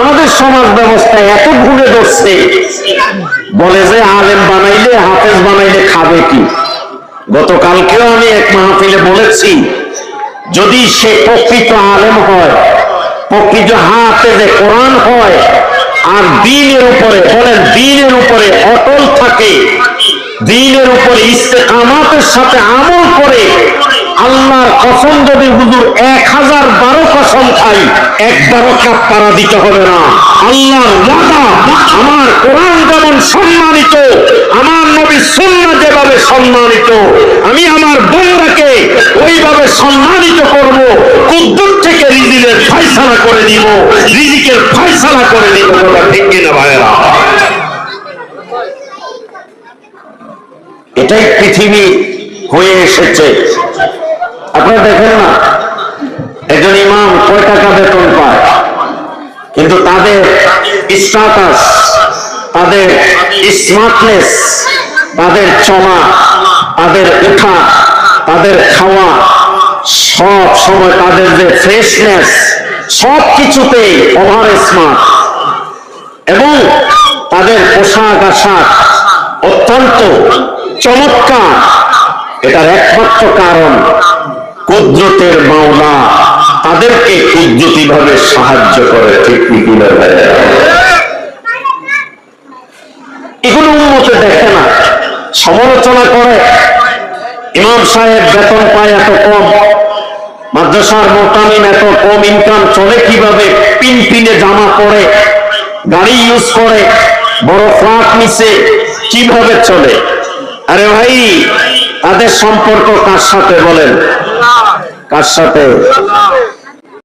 আমাদের সমাজ ব্যবস্থা এত ঘুরে ধরছে, বলে যে আলেম বানাইলে হাফেজ বানাইলে খাবে কি। গতকালকেও আমি এক মাহফিলে বলেছি, যদি সে প্রকৃত আলেম হয়, প্রকৃত হাফেজে কোরআন হয়, আর দ্বীনের উপরে বলেন দ্বীনের উপরে অটল থাকে, দ্বীনের উপরে ইস্তেকামাতের সাথে আমল করে, আল্লাহর কসম যদি হুজুর 1012 কসম খাই, একবারও কাফারা দিতে হবে না। আল্লাহর ওয়াদা, আমার কোরআন যেমন সম্মানিত, আমার নবীর সুন্নাহ যেভাবে সম্মানিত, আমি আমার বান্দাকে ওইভাবে সম্মানিত করব। কুদ্দুস থেকে রিজিকের ফয়সালা করে দিব, রিজিকের ফয়সালা করে দিব। ঠিক কিনা ভাইরা? এটাই পৃথিবী হয়ে এসেছে। আপনারা দেখেন না, একজন ইমাম কয় টাকা বেতন পায়, কিন্তু তাদের স্ট্যাটাস, তাদের স্মার্টনেস, তাদের চলা, তাদের উঠা, তাদের খাওয়া, সব সময় তাদের যে ফ্রেশনেস, সব কিছুতেই ওভার স্মার্ট, এবং তাদের পোশাক আশাক অত্যন্ত চমৎকার। এটার একমাত্র কারণ কুদরতের মাওলা তাদেরকে কুদরতি ভাবে সাহায্য করে। ঠিক কিনা? এগুলো উম্মতে দেখে না, সমালোচনা করে। ইমাম সাহেব বেতন পায় এত কম, মাদ্রাসার মোতামিম এত কম ইনকাম, চলে কিভাবে? পিনপিনে জামা পরে, গাড়ি ইউজ করে, বড় ফ্ল্যাট নিচে, কিভাবে চলে? আরে ভাই, তাদের সম্পর্ক কার সাথে বলেন? কার সাথে?